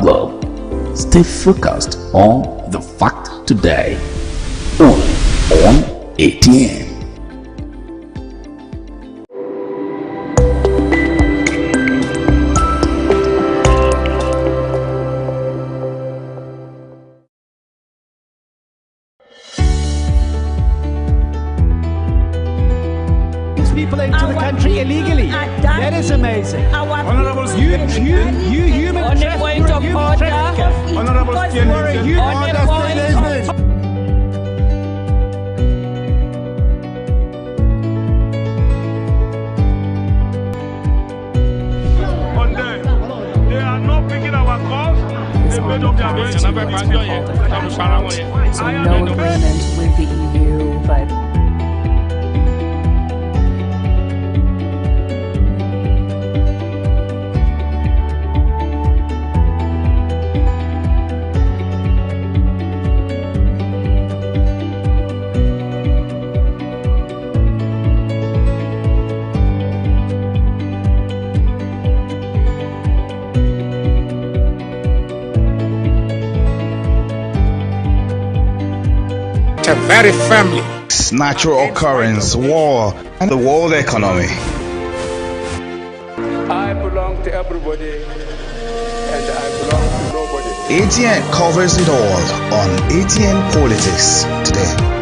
world. Stay focused on the fact today. Only on ATM. People into the country illegally. That is amazing. Honorable You human On the point of order. Honorable they are not picking our calls. They made up their minds. So no agreement with the EU, but very firmly. Natural occurrence, war, and the world economy. I belong to everybody and I belong to nobody. ATN covers it all on ATN Politics today.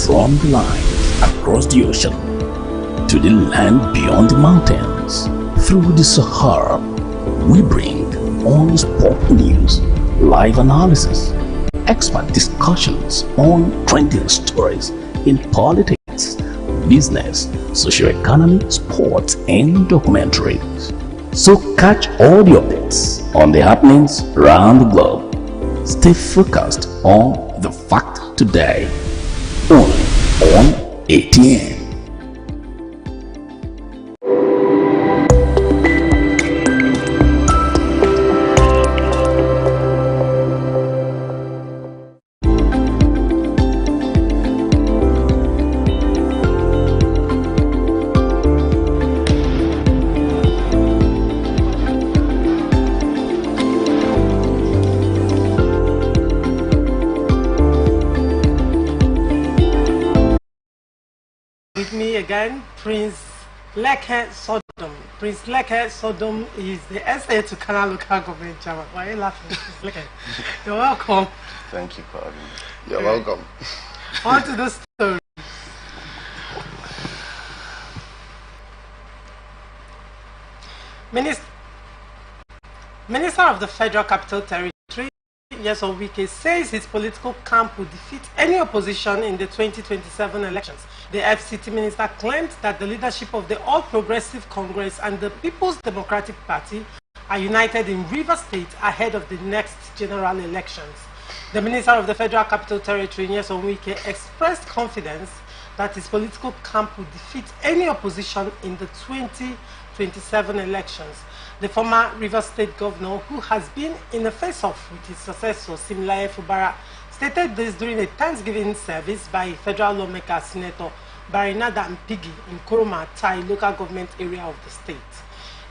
From the lines across the ocean to the land beyond the mountains, through the Sahara, we bring on-the-spot news, live analysis, expert discussions on trending stories in politics, business, socio-economy, sports, and documentaries. So catch all the updates on the happenings around the globe. Stay focused on the fact today, only on ATN. With me again, Prince Leke Sodom. Prince Leke Sodom is the SA to Kana local government chairman. Why are you laughing, Prince Leke? You're welcome. Thank you, Pardon. You're welcome. On to the story. Minister of the Federal Capital Territory, Nyesom Wike, says his political camp will defeat any opposition in the 2027 elections. The FCT minister claimed that the leadership of the All Progressive Congress and the People's Democratic Party are united in Rivers State ahead of the next general elections. The Minister of the Federal Capital Territory, Nyesom Wike, expressed confidence that his political camp will defeat any opposition in the 2027 elections. The former Rivers State governor, who has been in a face-off with his successor, Simlaye Fubara, stated this during a Thanksgiving service by federal lawmaker Senator Barinada Mpigi in Kuruma, Tai local government area of the state.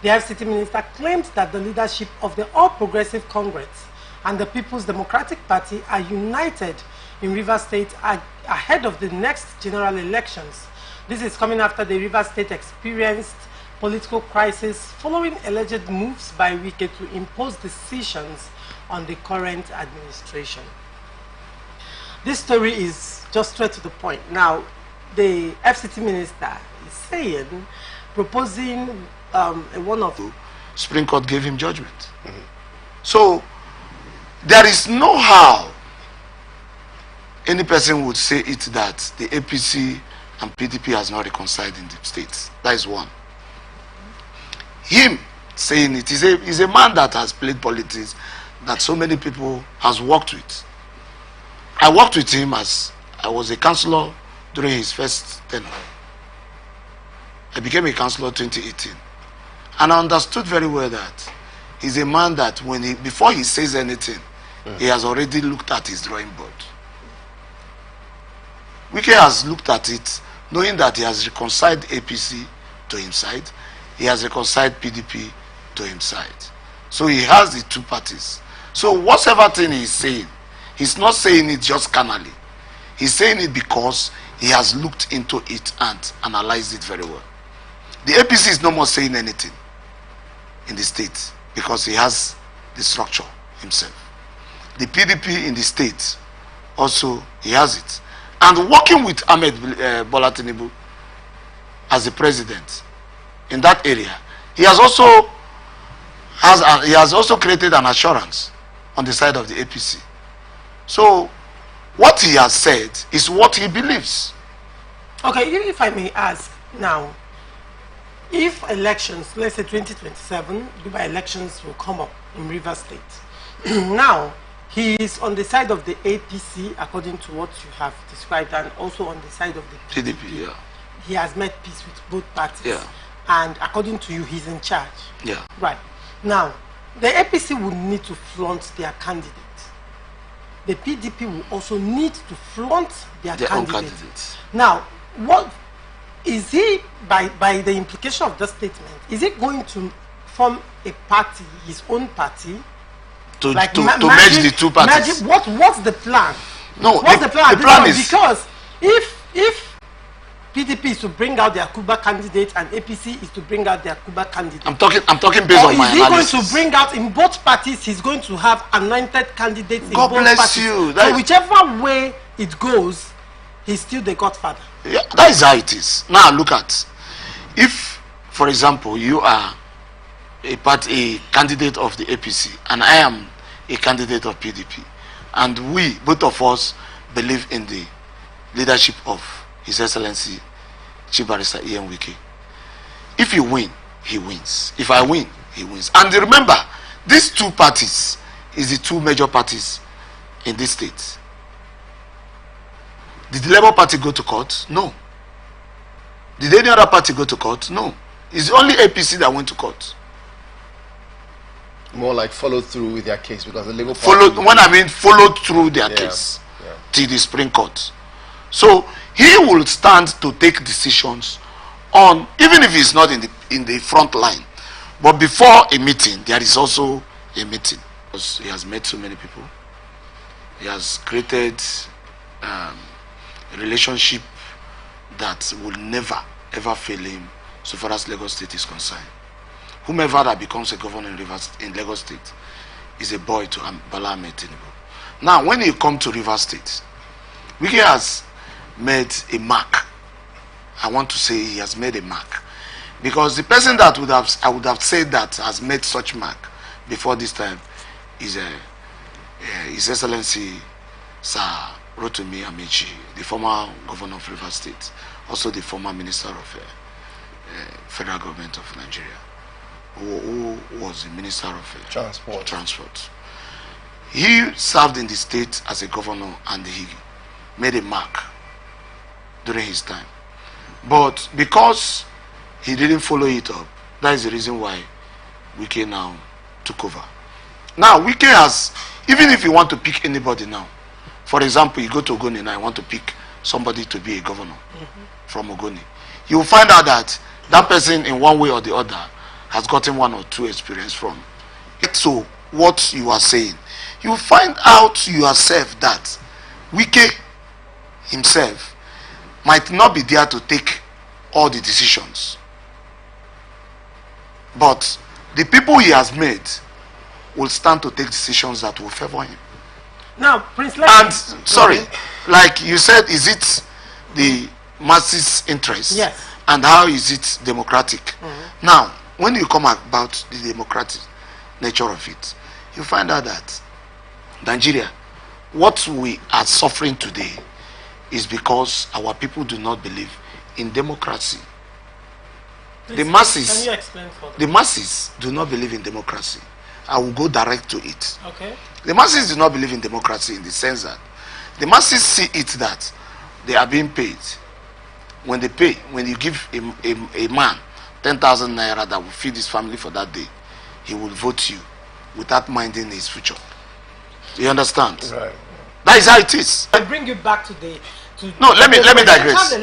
The FCT minister claimed that the leadership of the All Progressive Congress and the People's Democratic Party are united in Rivers State ahead of the next general elections. This is coming after the Rivers State experienced political crisis following alleged moves by Wike to impose decisions on the current administration. This story is just straight to the point. Now, the FCT minister is saying, proposing one of... Supreme Court gave him judgment. So, there is no how any person would say it that the APC and PDP has not reconciled in the states. That is one. Him saying it is a man that has played politics, that so many people has worked with. I worked with him as I was a councillor during his first tenure. I became a councillor 2018. And I understood very well that he's a man that before he says anything, he has already looked at his drawing board. Wike has looked at it, knowing that he has reconciled APC to his side, he has reconciled PDP to his side. So he has the two parties. So whatever thing he's saying, he's not saying it just carnally. He's saying it because he has looked into it and analyzed it very well. The APC is no more saying anything in the state because he has the structure himself. The PDP in the state also, he has it. And working with Ahmed Bola Tinubu as the president in that area, he has also created an assurance on the side of the APC. So what he has said is what he believes. Okay, if I may ask now, if elections, let's say 2027, Dubai elections will come up in Rivers State. Now, he is on the side of the APC, according to what you have described, and also on the side of the PDP, yeah. He has made peace with both parties. Yeah. And according to you, he's in charge. Yeah. Right. Now, the APC will need to flaunt their candidate. The PDP will also need to flaunt their candidate. Now, what is he, by the implication of the statement, is he going to form a party, his own party? To merge the two parties. What's the plan? No, what's the plan? The plan is, because if PDP is to bring out their Cuba candidate and APC is to bring out their Cuba candidate, I'm talking based on my analysis. Is he going to bring out in both parties? He's going to have anointed candidates in both bless parties. you. So whichever way it goes, he's still the godfather. Yeah, that is how it is. Now look at, if, for example, you are a candidate of the APC and I am a candidate of PDP, and we, both of us, believe in the leadership of His Excellency Chief Barrister Ian Wike. If you win, he wins. If I win, he wins. And remember, these two parties is the two major parties in this state. Did the Labour Party go to court? No. Did any other party go to court? No. It's only APC that went to court. More like followed through with their case, because the Labour Party... followed through their case till the Supreme Court. So he will stand to take decisions on, even if he's not in the front line. But before a meeting, there is also a meeting. Because he has met so many people. He has created a relationship that will never ever fail him so far as Lagos State is concerned. Whomever that becomes a governor in Lagos State is a boy to Bola Ahmed Tinubu. Now, when you come to Rivers State, Wike has made a mark. I want to say he has made a mark, because the person that I would have said that has made such mark before this time is His Excellency Sir Rotimi Amechi, the former governor of Rivers State, also the former minister of federal government of Nigeria, who was the minister of transport. He served in the state as a governor and he made a mark during his time. But because he didn't follow it up, that is the reason why Wike now took over. Now Wike has, even if you want to pick anybody now, for example, you go to Ogoni now, you want to pick somebody to be a governor from Ogoni, you will find out that that person in one way or the other has gotten one or two experience from it. So what you are saying, you find out yourself that Wike himself might not be there to take all the decisions. But the people he has made will stand to take decisions that will favor him. Now, Prince And sorry, like you said, is it the masses' interest? Yes. And how is it democratic? Now, when you come about the democratic nature of it, you find out that Nigeria, what we are suffering today is because our people do not believe in democracy. Please, the masses, can you explain for them? the masses do not believe in democracy. I will go direct to it. Okay. The masses do not believe in democracy in the sense that the masses see it that they are being paid. When they pay, when you give a man 10,000 naira that will feed his family for that day, he will vote you without minding his future. You understand? Right. That is how it is. I bring you back to the No, let me digress.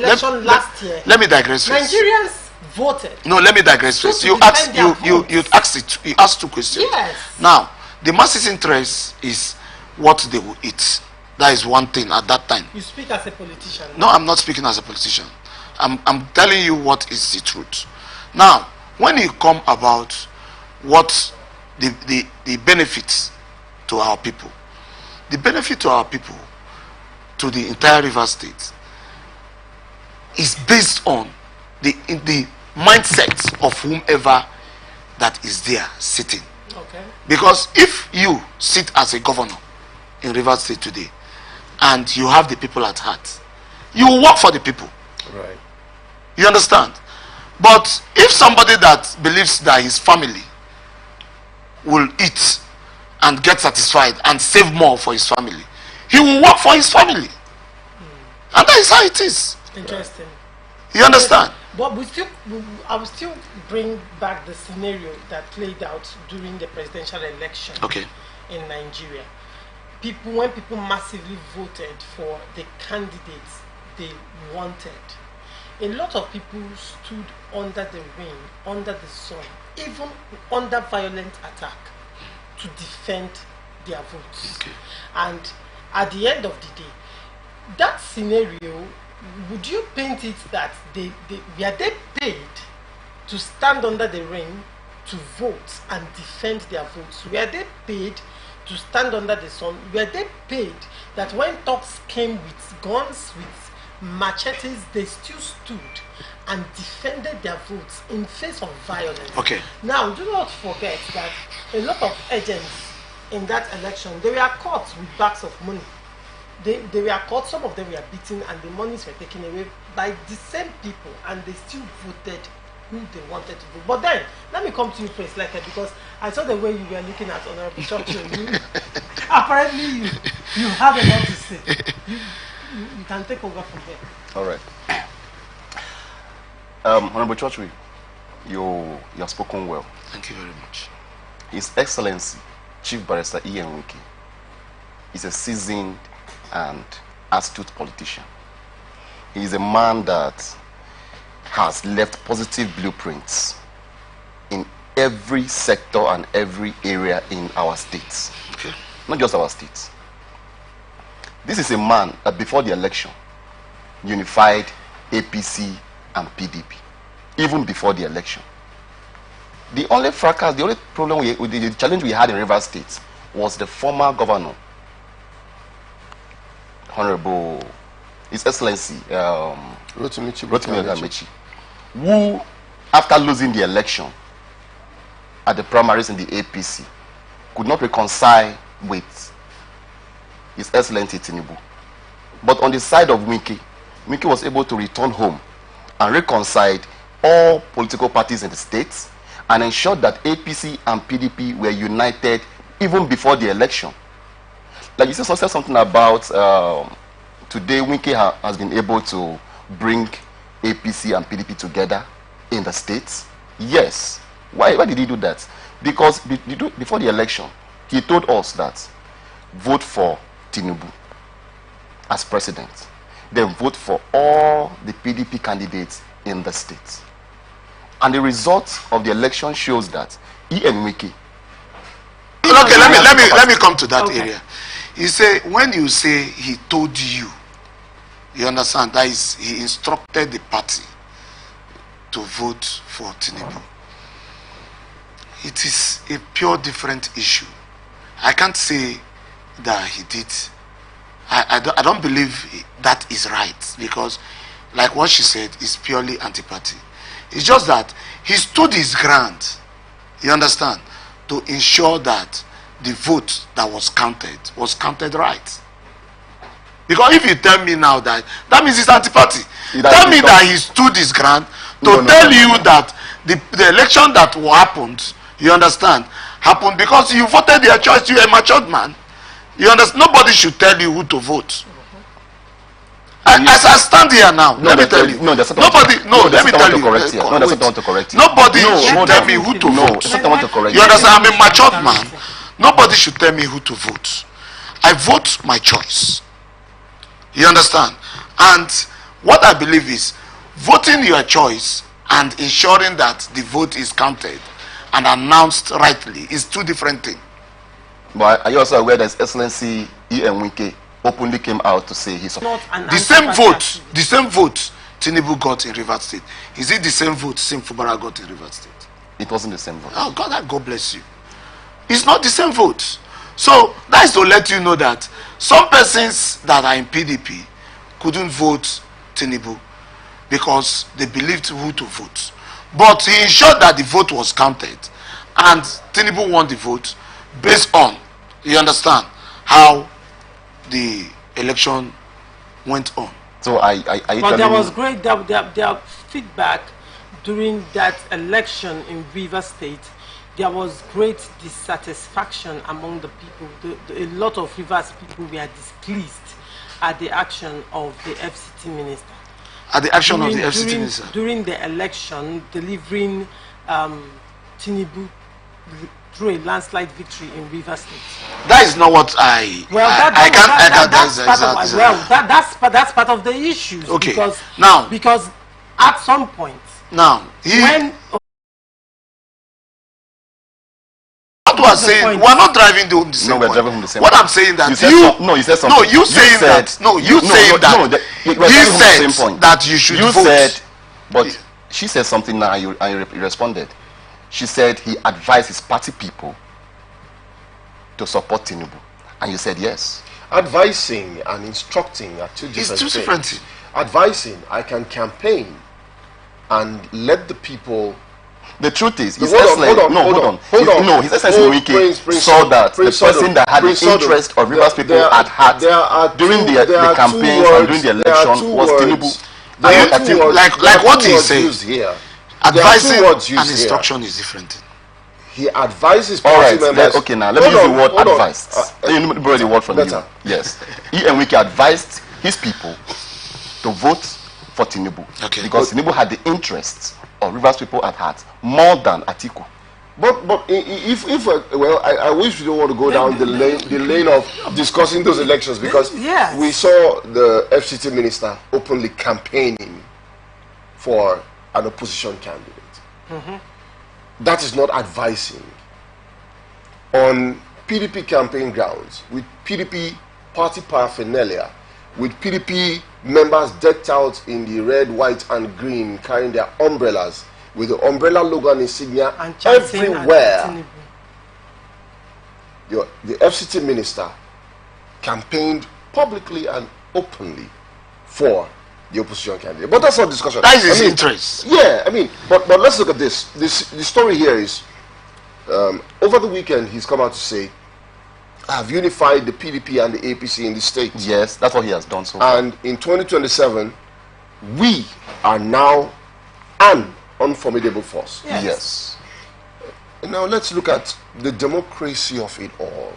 Last year. Let me digress first. Nigerians voted. No, let me digress first. to You asked defend you asked two questions. Yes. Now, the masses' interest is what they will eat. That is one thing at that time. You speak as a politician. No, I'm not speaking as a politician. I'm telling you what is the truth. Now, when you come about what the benefits to our people, the benefit to our people, to the entire River State, is based on the mindset of whomever that is there sitting. Okay. Because if you sit as a governor in River State today and you have the people at heart, you will work for the people. Right. You understand? But if somebody that believes that his family will eat and get satisfied and save more for his family, he will work for his family. And that is how it is. Interesting. You understand? But I will still bring back the scenario that played out during the presidential election in Nigeria. When people massively voted for the candidates they wanted, a lot of people stood under the rain, under the sun, even under violent attack to defend their votes. And at the end of the day, that scenario, would you paint it that were they paid to stand under the rain to vote and defend their votes? Were they paid to stand under the sun? Were they paid that when talks came with guns, with machetes, they still stood and defended their votes in face of violence? Okay. Now, do not forget that a lot of agents in that election, they were caught with bags of money. They were caught, some of them were beaten, and the monies were taken away by the same people, and they still voted who they wanted to vote. But then, let me come to you, Prince Leke, because I saw the way you were looking at Honorable Churchill. Apparently, you have a lot to say. You can take over from here. All right. Honorable Churchill, you have spoken well. Thank you very much. His Excellency, Chief Barrister E.N. Wike, is a seasoned and astute politician. He is a man that has left positive blueprints in every sector and every area in our states. Okay. Not just our states. This is a man that before the election unified APC and PDP, even before the election. The only fracas, the only problem, the challenge we had in River State was the former governor, Honorable His Excellency Rotimi Amechi, who, after losing the election at the primaries in the APC, could not reconcile with His Excellency Tinubu. But on the side of Wike was able to return home and reconcile all political parties in the states and ensured that APC and PDP were united even before the election. Like you said something about today Wike has been able to bring APC and PDP together in the states. Yes. Why did he do that? Because before the election, he told us that vote for Tinubu as president. Then vote for all the PDP candidates in the states. And the result of the election shows that E.N. Wike. Okay, let me come to that area. You say, when you say he told you, you understand, that is, he instructed the party to vote for Tinubu. it is a pure different issue. I can't say that he did. I don't believe that is right, because like what she said is purely antipathy. It's just that he stood his ground, you understand, to ensure that the vote that was counted right. Because if you tell me now that means it's antipathy. Tell me that he stood his ground to tell you that the election that happened, you understand, happened because you voted your choice. You are a matured man. You understand? Nobody should tell you who to vote. As I stand here now, let me tell you. Nobody. Let me tell you. Nobody should tell me who to vote. You understand? I'm a matured man. Nobody should tell me who to vote. I vote my choice. You understand? And what I believe is voting your choice and ensuring that the vote is counted and announced rightly is two different things. But are you also aware that His Excellency E.M. Wike openly came out to say he's the same vote Tinubu got in Rivers State? Is it the same vote Sim Fubara got in Rivers State? It wasn't the same vote. Oh God bless you. It's not the same vote. So that is to let you know that some persons that are in PDP couldn't vote Tinubu because they believed who to vote. But he ensured that the vote was counted and Tinubu won the vote based on, you understand, how the election went on. So but there was great their feedback during that election in Rivers State. There was great dissatisfaction among the people. A lot of Rivers people were displeased at the action of the FCT minister. At the action of the FCT minister? During the election, delivering Tinubu through a landslide victory in Rivers State. That is not what I... Well, that's part of the issues. Okay. Because at some point... Now, when... What was saying, we're not driving the same point. No, we're driving from the same point. What I'm saying that you said you saying he said that you should vote. Said, but she said something now and you responded. She said he advised his party people to support Tinubu, and you said yes. Advising and instructing are two different things. Advising, I can campaign and let the people. The truth is, His Excellency, no, His Excellency Wike saw that the person that had the interest of Rivers people at heart during the campaign and during the election was Tinubu. Like what he said. Advising and instruction is different. He advises party members. Okay, now let me use the word advised. Let me borrow the word from you. Yes. E.M. Wike advised his people to vote for Tinubu because Tinubu had the interests of Rivers people at heart more than Atiku. But if I wish we don't want to go down the lane of discussing those elections, because we saw the FCT minister openly campaigning for an opposition candidate. That is not advising. On PDP campaign grounds, with PDP party paraphernalia, with PDP members decked out in the red, white and green, carrying their umbrellas with the umbrella logo and insignia everywhere, the FCT minister campaigned publicly and openly for the opposition candidate. But that's not discussion. That is his interest. Yeah, I mean, but let's look at this. The story here is, over the weekend, he's come out to say, I have unified the PDP and the APC in the state. Yes, that's what he has done so far. And in 2027, we are now an unformidable force. Yes. Now let's look at the democracy of it all.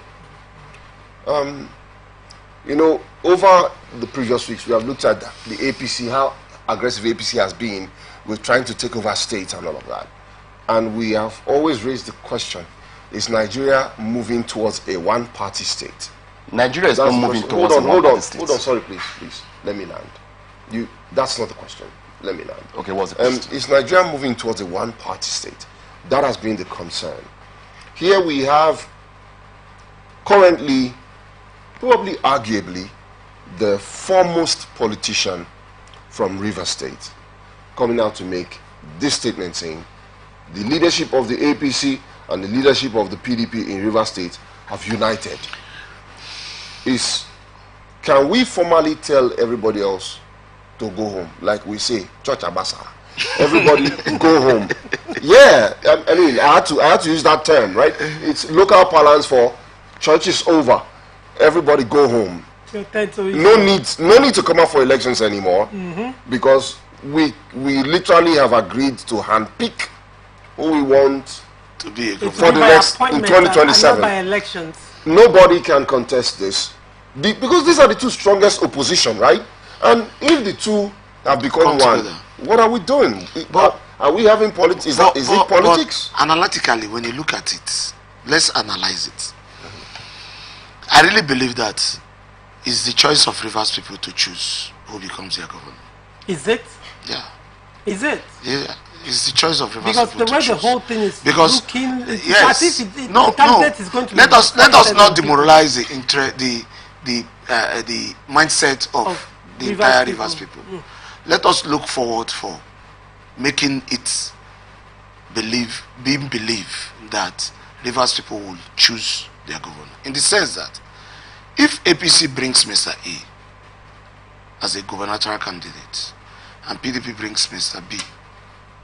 You know, over the previous weeks, we have looked at the APC, how aggressive APC has been with trying to take over states and all of that. And we have always raised the question, is Nigeria moving towards a one-party state? Nigeria is not moving towards a one-party state. Hold on, sorry, please. Let me land. That's not the question. Let me land. Okay, what's the question? Is Nigeria moving towards a one-party state? That has been the concern. Here we have currently, probably arguably, the foremost politician from Rivers State coming out to make this statement saying the leadership of the APC and the leadership of the PDP in Rivers State have united. Can we formally tell everybody else to go home? Like we say, Church Abasa. Everybody go home. Yeah, I mean, I had to use that term, right? It's local parlance for church is over. Everybody go home. No need to come out for elections anymore, because we literally have agreed to handpick who we want to be for the next in 2027. By elections. Nobody can contest this because these are the two strongest opposition, right? And if the two have become one, what are we doing? Are we having politics? Is it politics? But analytically, when you look at it, let's analyze it. I really believe that it's the choice of Rivers people to choose who becomes their governor. Is it? Yeah. Is it? Yeah. It's the choice of Rivers because people the way to the choose. whole thing is because looking, yes, as if the no. is going to let us not demoralize the mindset of the entire Rivers people. Let us look forward for making it being believed that Rivers people will choose their governor, in the sense that if APC brings Mr. A as a gubernatorial candidate and PDP brings Mr. B,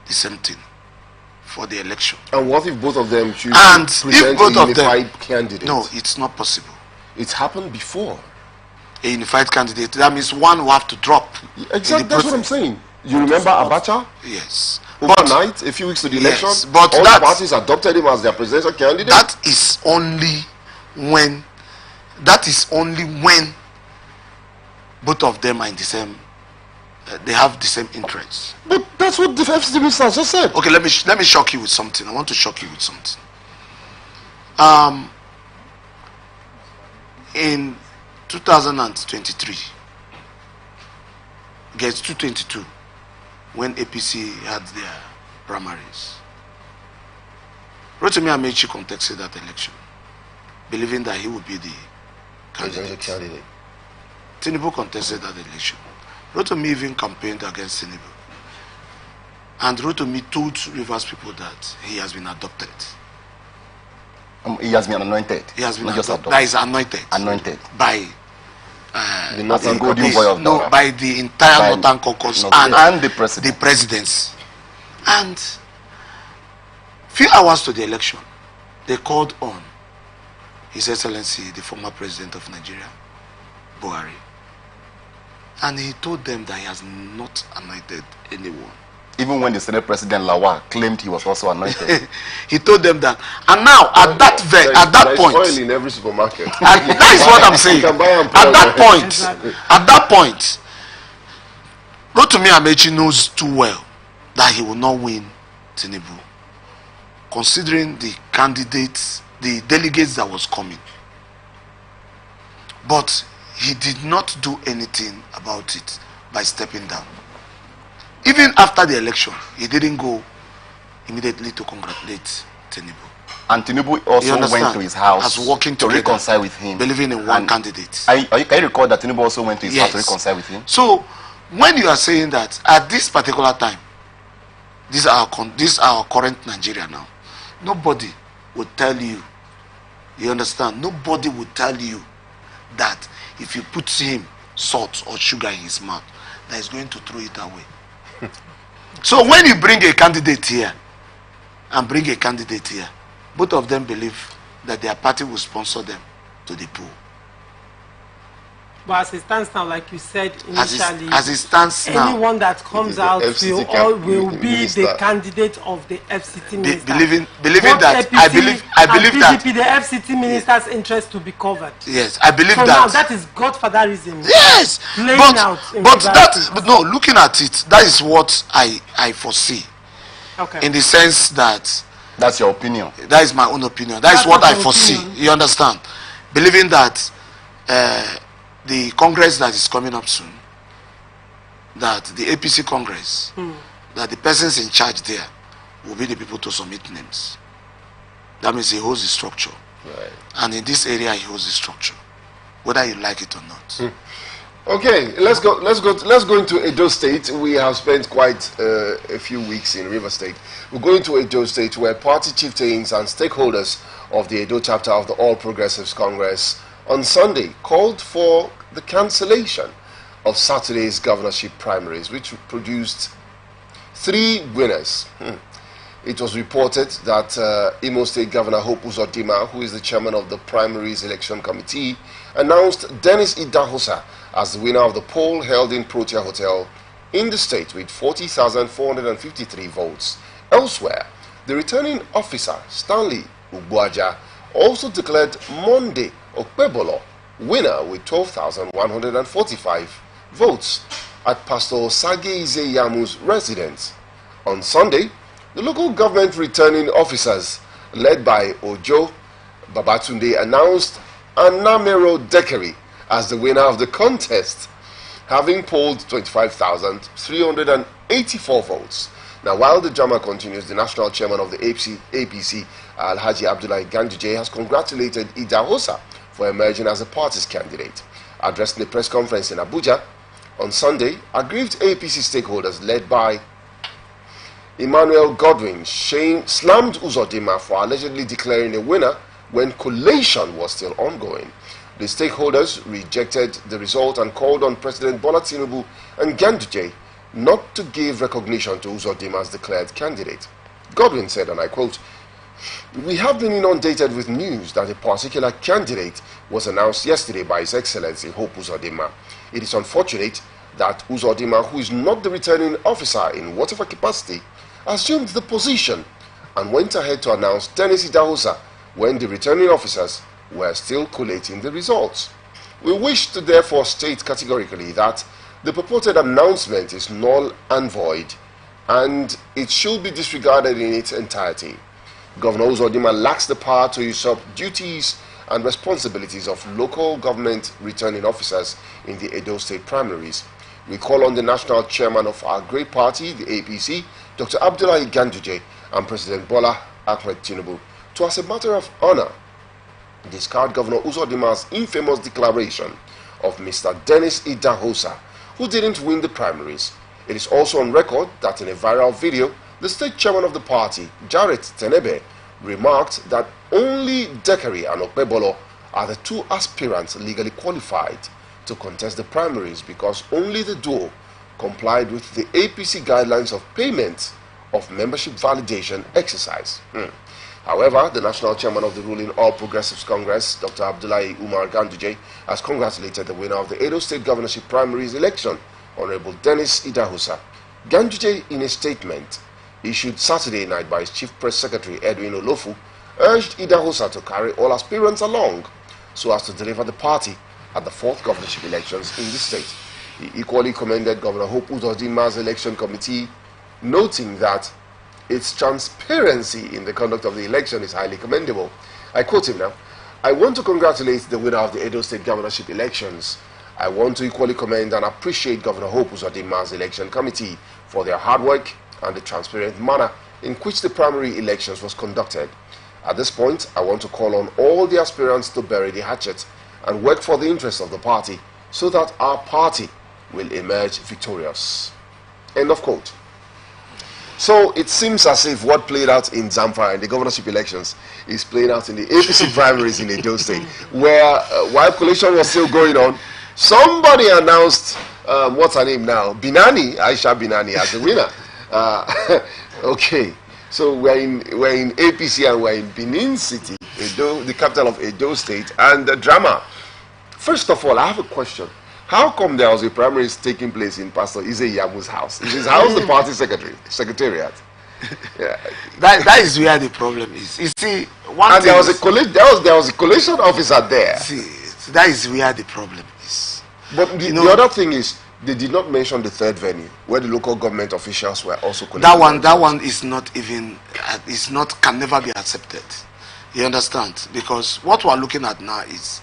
the same thing for the election. And what if both of them choose and to present if both a of unified them, candidate? No, it's not possible. It's happened before. A unified candidate, that means one will have to drop. Exactly, that's what I'm saying. You remember Abacha? Yes. Overnight, a few weeks to the election, yes, but all the parties adopted him as their presidential candidate. That is only when both of them are in the same, they have the same interests. But that's what the FCT minister just said. Okay, let me shock you with something. I want to shock you with something. In 2023, gets 222, when APC had their primaries, Rotimi Amechi contested that election, believing that he would be the candidate. Tinubu contested that election. Rotimi even campaigned against Tinubu. And Rotimi told Rivers people that he has been adopted. He has been anointed. He has been adopted. That is anointed. Anointed. By the Northern Golden Boy of Dora. By the entire Northern Caucus and the president. The presidents. And few hours to the election, they called on His Excellency, the former president of Nigeria, Buhari. And he told them that he has not anointed anyone. Even when the Senate President Lawal claimed he was also anointed. He told them that. And now, at that point, oil in every supermarket. That is what I'm saying. At that point, Rotimi Amechi knows too well that he will not win Tinubu, considering the candidates, the delegates that was coming. But he did not do anything about it by stepping down. Even after the election, he didn't go immediately to congratulate Tinubu. And Tinubu also went to his house to reconcile with him, believing in one candidate. Can you recall that Tinubu also went to his house to reconcile with him? So, when you are saying that at this particular time, this is our current Nigeria now, nobody would tell you, you understand, nobody would tell you that if you put him salt or sugar in his mouth, that he's going to throw it away. So when you bring a candidate here and bring a candidate here, both of them believe that their party will sponsor them to the pool. But as it stands now, like you said initially, as it stands now, anyone that comes out will be the candidate of the FCT minister. Believing that, APC, I believe that the FCT minister's interest to be covered. Yes, I believe so that. Now that is godfatherism. Yes, but no, looking at it, that is what I foresee. Okay. In the sense that that's your opinion. That is my own opinion. That's what I foresee. Opinion. You understand? Believing that the Congress that is coming up soon, that the APC Congress, that the persons in charge there will be the people to submit names. That means he holds the structure. Right. And in this area, he holds the structure, whether you like it or not. Okay, let's go into Edo State. We have spent quite a few weeks in River State. We're going to Edo State, where party chieftains and stakeholders of the Edo chapter of the All Progressives Congress on Sunday called for the cancellation of Saturday's governorship primaries, which produced 3 winners. It was reported that Imo State Governor Hope Uzodimma, who is the chairman of the primaries election committee, announced Dennis Idahosa as the winner of the poll held in Protea Hotel in the state with 40,453 votes. Elsewhere, the returning officer, Stanley Ugbuaja, also declared Monday Okpebolo winner with 12,145 votes at Pastor Sage Izeyamu's residence. On Sunday, the local government returning officers, led by Ojo Babatunde, announced Anamero Dekeri as the winner of the contest, having polled 25,384 votes. Now, while the drama continues, the national chairman of the APC, Alhaji Abdullahi Ganduje, has congratulated Idahosa for emerging as the party's candidate. Addressing the press conference in Abuja on Sunday, aggrieved APC stakeholders led by Emmanuel Godwin slammed Uzodimma for allegedly declaring a winner when collation was still ongoing. The stakeholders rejected the result and called on President Bola Tinubu and Ganduje not to give recognition to Uzodimma's declared candidate. Godwin said, and I quote, "We have been inundated with news that a particular candidate was announced yesterday by His Excellency Hope Uzodimma. It is unfortunate that Uzodimma, who is not the returning officer in whatever capacity, assumed the position and went ahead to announce Dennis Idahosa when the returning officers were still collating the results. We wish to therefore state categorically that the purported announcement is null and void, and it should be disregarded in its entirety. Governor Uzodimma lacks the power to usurp duties and responsibilities of local government returning officers in the Edo State primaries. We call on the national chairman of our great party, the APC, Dr. Abdullahi Ganduje, and President Bola Ahmed Tinubu to, as a matter of honor, discard Governor Uzodimma's infamous declaration of Mr. Dennis Idahosa, who didn't win the primaries. It is also on record that in a viral video, the state chairman of the party, Jarrett Tenebe, remarked that only Dekeri and Okpebolo are the 2 aspirants legally qualified to contest the primaries because only the duo complied with the APC guidelines of payment of membership validation exercise. However, the national chairman of the ruling All Progressives Congress, Dr. Abdullahi Umar Ganduje, has congratulated the winner of the Edo State governorship primaries election, Honorable Dennis Idahosa. Ganduje, in a statement issued Saturday night by his chief press secretary Edwin Olofu, urged Idahosa to carry all aspirants along so as to deliver the party at the 4th governorship elections in the state. He equally commended Governor Hope Uzodimma's election committee, noting that its transparency in the conduct of the election is highly commendable. I quote him now, "I want to congratulate the winner of the Edo State governorship elections. I want to equally commend and appreciate Governor Hope Uzodimma's election committee for their hard work and the transparent manner in which the primary elections was conducted. At this point, I want to call on all the aspirants to bury the hatchet and work for the interests of the party so that our party will emerge victorious." End of quote. So it seems as if what played out in Zamfara in the governorship elections is playing out in the APC primaries in Edo State, where while collation was still going on, somebody announced, what's her name now? Aisha Binani as the winner. Okay, so we're in APC and we're in Benin City, Edo, the capital of Edo State, and the drama. First of all, I have a question. How come there was a primaries taking place in Pastor Izeyamu's house? Is his house the party secretariat? Yeah. That is where the problem is. You see, there was a collation officer there. See, that is where the problem is. But the other thing is, they did not mention the 3rd venue where the local government officials were also collecting. That one is not even, can never be accepted. You understand? Because what we are looking at now is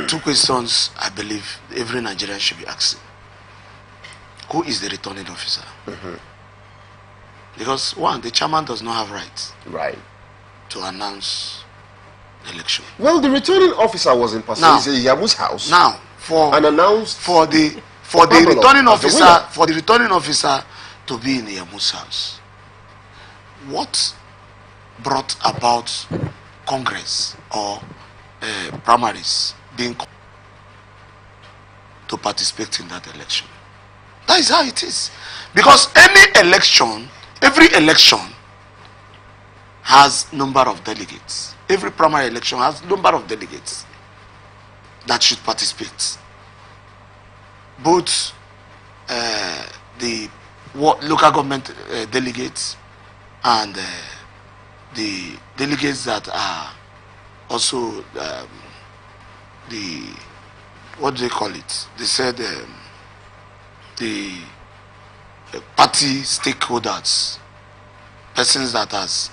2 questions I believe every Nigerian should be asking. Who is the returning officer? Because 1, the chairman does not have rights to announce the election. Well, the returning officer was in Pastor Izeyamu's house. Now, for and announced for the returning officer to be in Yamu's house. What brought about Congress or primaries being to participate in that election? That is how it is. Because every election has number of delegates. Every primary election has number of delegates that should participate. Both the local government delegates and the delegates that are also the, what do they call it? They said the party stakeholders, persons that has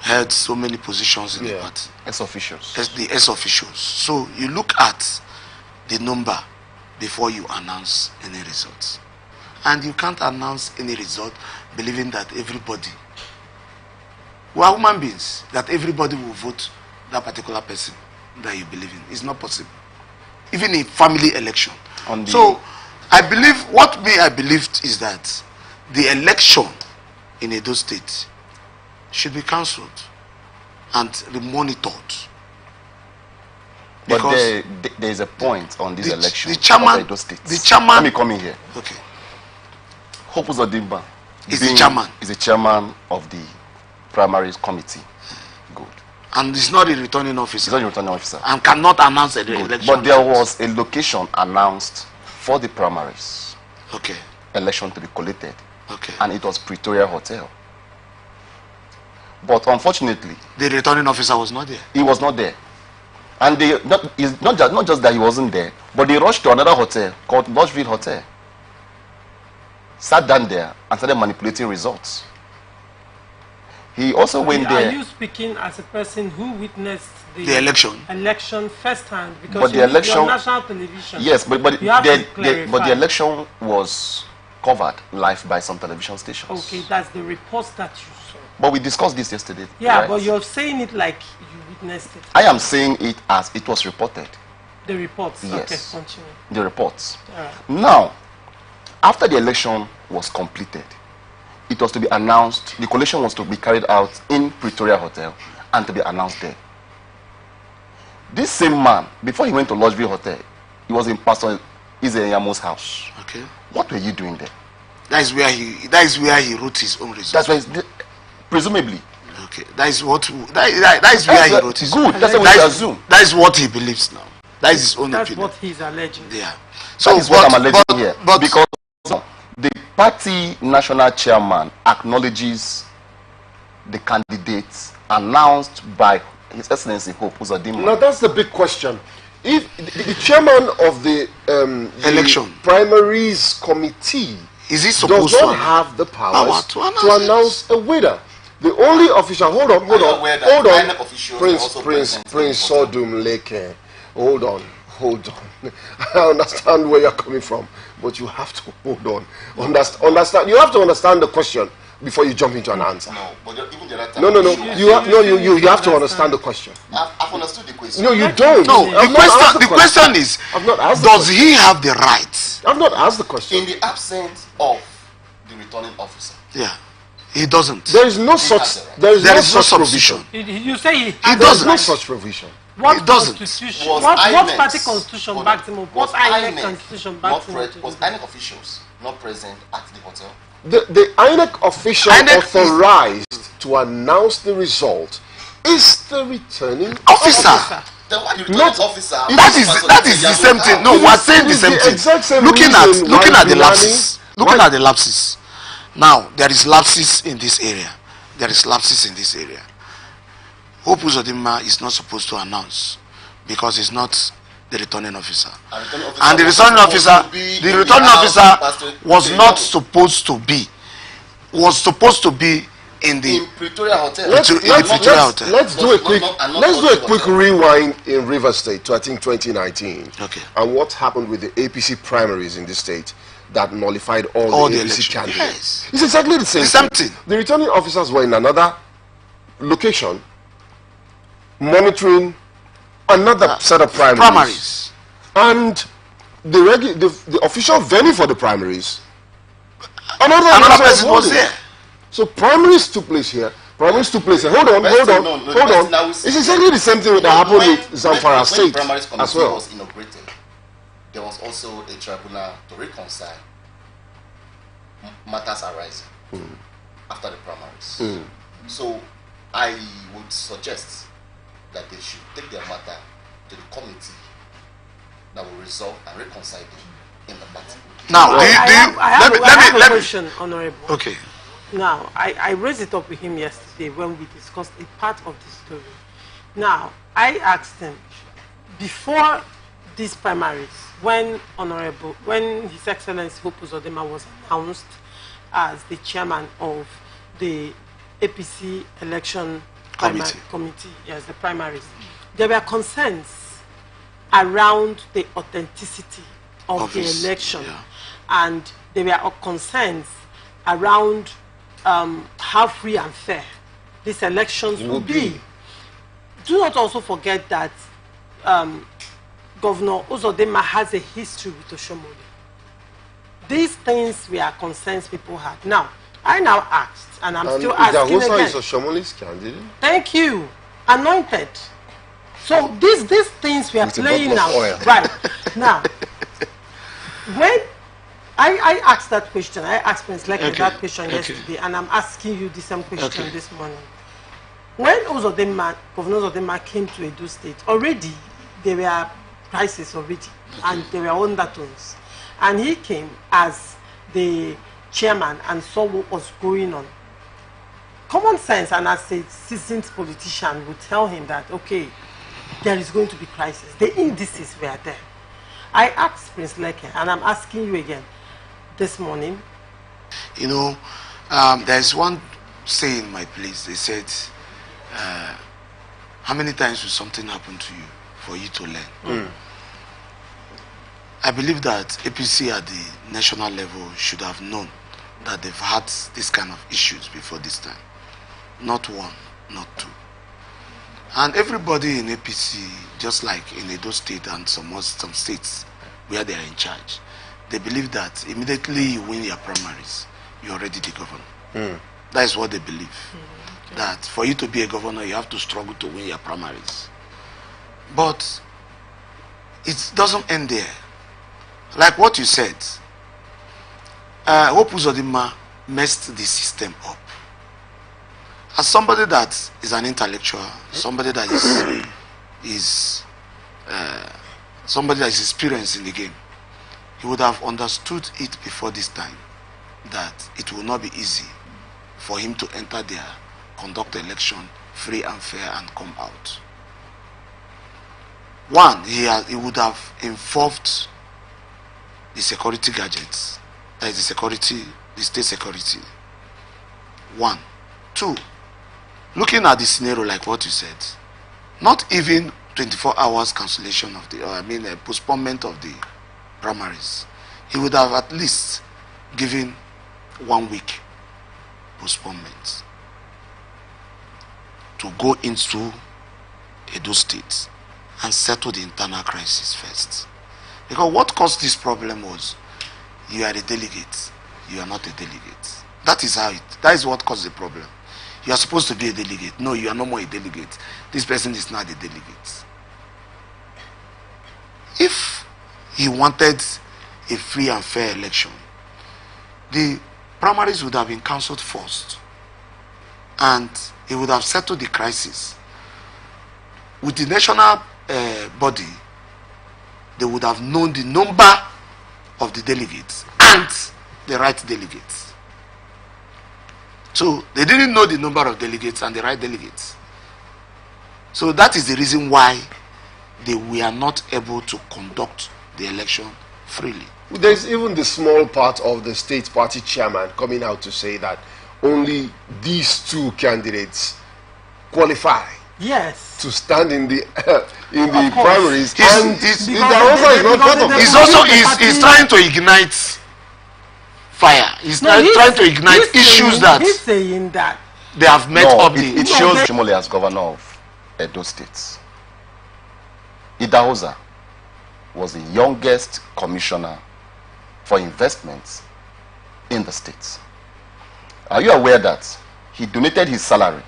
held so many positions in the party. S-officials. The S-officials. So you look at the number before you announce any results. And you can't announce any result believing that everybody, we are human beings, that everybody will vote that particular person that you believe in. It's not possible. Even in family election. So I believe, I believed is that the election in Edo State should be cancelled and remonitored. But there is a point on this election. The chairman, let me come in here. Okay. Hope Uzodimma is the chairman. Is the chairman of the primaries committee. Good. And he's not a returning officer. He's not a returning officer. And cannot announce the election. But there was a location announced for the primaries. Okay. Election to be collated. Okay. And it was Pretoria Hotel. But unfortunately, the returning officer was not there. He was not there. And they not just that he wasn't there, but they rushed to another hotel called Lodgeville Hotel. Sat down there and started manipulating results. He also went there. Are you speaking as a person who witnessed the election firsthand? Because but the election, on national television. Yes, but the election was covered live by some television stations. Okay, that's the reports that you saw. But we discussed this yesterday. Yeah, right? but you're saying it like you witnessed it. I am saying it as it was reported. The reports? Yes. Okay, continue. The reports. All right. Now, after the election was completed, it was to be announced, the collation was to be carried out in Pretoria Hotel and to be announced there. This same man, before he went to Lodgeville Hotel, he was in Pastor Izeyamo's house. Okay. What were you doing there? That is where he wrote his own results. That's why, presumably. Okay. That is where he wrote his. Good. That's what we assume. That is what he believes now. That is his own opinion. That's what he's alleging. Yeah. So that is what I'm alleging here. But because the party national chairman acknowledges the candidates announced by His Excellency Hope Uzodimma. Now that's the big question. If the chairman of the election primaries committee is he supposed does not have the powers to announce a winner. The only official, hold on, Prince Sodum Leke, hold on. I understand where you're coming from, but you have to hold on. Understand. You have to understand the question before you jump into an answer. No, but even the other time. You have to understand the question. I've understood the question. No, you don't. No, the question is, does he have the right? I've not asked the question. In the absence of the returning officer. Yeah. He doesn't. There is no such. There is no such provision. You say he doesn't. There is no such provision. What constitution? What party constitution backed him up? What INEC constitution backed him up? Was INEC officials not present at the hotel? The INEC official authorized to announce the result is the returning officer. Then why the returning officer? That is the same thing. No, we're saying the same thing. Looking at the lapses. Now, there is lapses in this area. Hope Uzodimma is not supposed to announce because he's not the returning officer. And the returning officer was not supposed to be. Was supposed to be in Pretoria Hotel. Let's do a quick rewind in River State to I think 2019. Okay. And what happened with the APC primaries in this state that nullified all the APC candidates. Yes. It's exactly the same thing. The returning officers were in another location monitoring another set of primaries. And the official venue for the primaries, another person was there. So primaries took place here. Primaries took place here. Hold on. It's exactly the same thing that happened with Zamfara State primaries as well. Was inaugurated, there was also a tribunal to reconcile matters arising after the primaries. So I would suggest that they should take their matter to the committee that will resolve and reconcile them in the party. Now, I have a question, Honorable. Okay. Now, I raised it up with him yesterday when we discussed a part of the story. Now, I asked him, before these primaries, when His Excellency Hope Uzodinma was announced as the chairman of the APC election committee, yes, the primaries, there were concerns around the authenticity of the election, and there were concerns around how free and fair these elections will be. Do not also forget that Governor Uzodinma has a history with Oshomole. These things were concerns people had. Now, I now asked, and I'm still asking again. Is Oshomole's candidate? Thank you. Anointed. So these things we are playing now. Right. Now, when I asked that question, I asked Prince Leke that question yesterday, and I'm asking you the same question this morning. When Governor Uzodinma came to Edo State, already there were crises already, and there were undertones. And he came as the chairman and saw what was going on. Common sense, and as a seasoned politician, would tell him that, okay, there is going to be crisis. The indices were there. I asked Prince Leke, and I'm asking you again this morning. You know, there's one saying in my place. They said, how many times will something happen to you for you to learn? I believe that APC at the national level should have known that they've had this kind of issues before this time. Not one, not two. And everybody in APC, just like in Edo State and some states where they are in charge, they believe that immediately you win your primaries, you're already the governor. That is what they believe. That for you to be a governor, you have to struggle to win your primaries. But it doesn't end there. Like what you said, Hope Uzodinma messed the system up. As somebody that is an intellectual, somebody that is experienced in the game, he would have understood it before this time that it will not be easy for him to enter there, conduct the election free and fair, and come out. One, he would have involved the security gadgets, that is the state security. One. Two, looking at the scenario like what you said, not even 24 hours cancellation of the, postponement of the primaries. He would have at least given 1 week postponement to go into Edo State and settle the internal crisis first. Because what caused this problem was, you are a delegate, you are not a delegate. That is what caused the problem. You are supposed to be a delegate. No, you are no more a delegate. This person is not a delegate. If he wanted a free and fair election, the primaries would have been cancelled first, and he would have settled the crisis. With the national body, they would have known the number of the delegates and the right delegates. So they didn't know the number of delegates and the right delegates. So that is the reason why they were not able to conduct the election freely. There's even the small part of the state party chairman coming out to say that only these two candidates qualify. Yes. To stand in the primaries. He's trying to ignite fire. He's trying to ignite issues that he's saying that they have met up. It shows Oshomole as governor of Edo State. Idahosa was the youngest commissioner for investments in the states. Are you aware that he donated his salary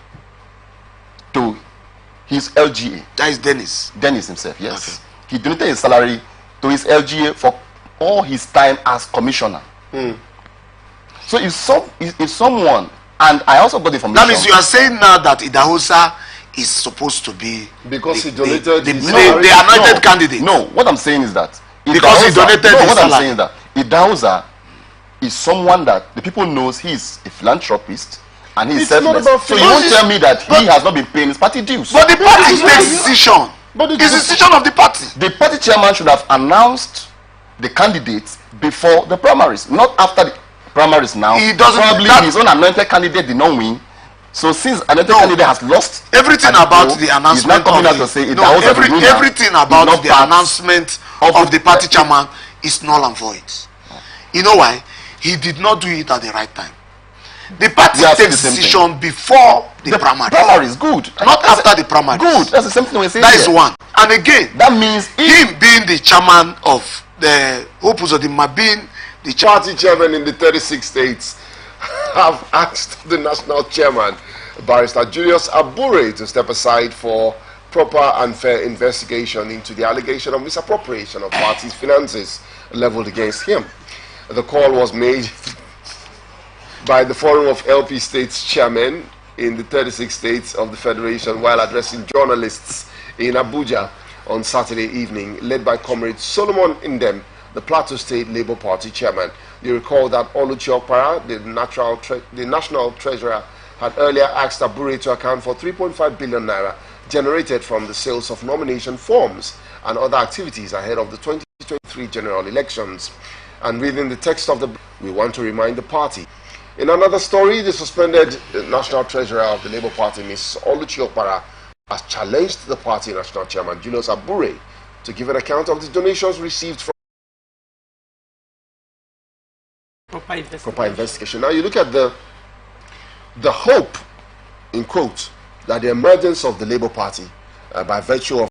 to his LGA? That is Dennis. Dennis himself, yes. Okay. He donated his salary to his LGA for all his time as commissioner. So if someone, and I also got information. That means you are saying now that Idahosa is supposed to be because he donated the anointed candidate. No, what I'm saying is that because he donated his what salary. I'm saying is that Idahosa is someone that the people knows he is a philanthropist and he is selfless. So you won't tell me that he has not been paying his party dues. But the party takes decision. But it's the decision of the party. The party chairman should have announced the candidates before the primaries, not after the primaries. Now he doesn't. Probably his own anointed candidate did not win. So since anointed candidate has lost everything about the announcement, he's not coming out to say everything about the announcement of the party chairman is null and void. You know why? He did not do it at the right time. The party takes decision before the primary. Primary is good. Not after the primary. Good. That's the same thing we say. That is one. And again, that means him being the chairman of the Opuzodima being the party chairman in the 36 states have asked the national chairman, Barrister Julius Abure, to step aside for proper and fair investigation into the allegation of misappropriation of party's finances leveled against him. The call was made by the Forum of LP States chairmen in the 36 states of the Federation while addressing journalists in Abuja on Saturday evening, led by Comrade Solomon Indem, the Plateau State Labour Party chairman. You recall that Oluchi Okpara, the national treasurer, had earlier asked Abure to account for 3.5 billion naira generated from the sales of nomination forms and other activities ahead of the 2023 general elections. And reading the text of the, we want to remind the party. In another story, the suspended national treasurer of the Labour Party, Ms. Oluchi Okpara, has challenged the party national chairman, Julius Abure, to give an account of the donations received from proper investigation. Now you look at the hope, in quote, that the emergence of the Labour Party by virtue of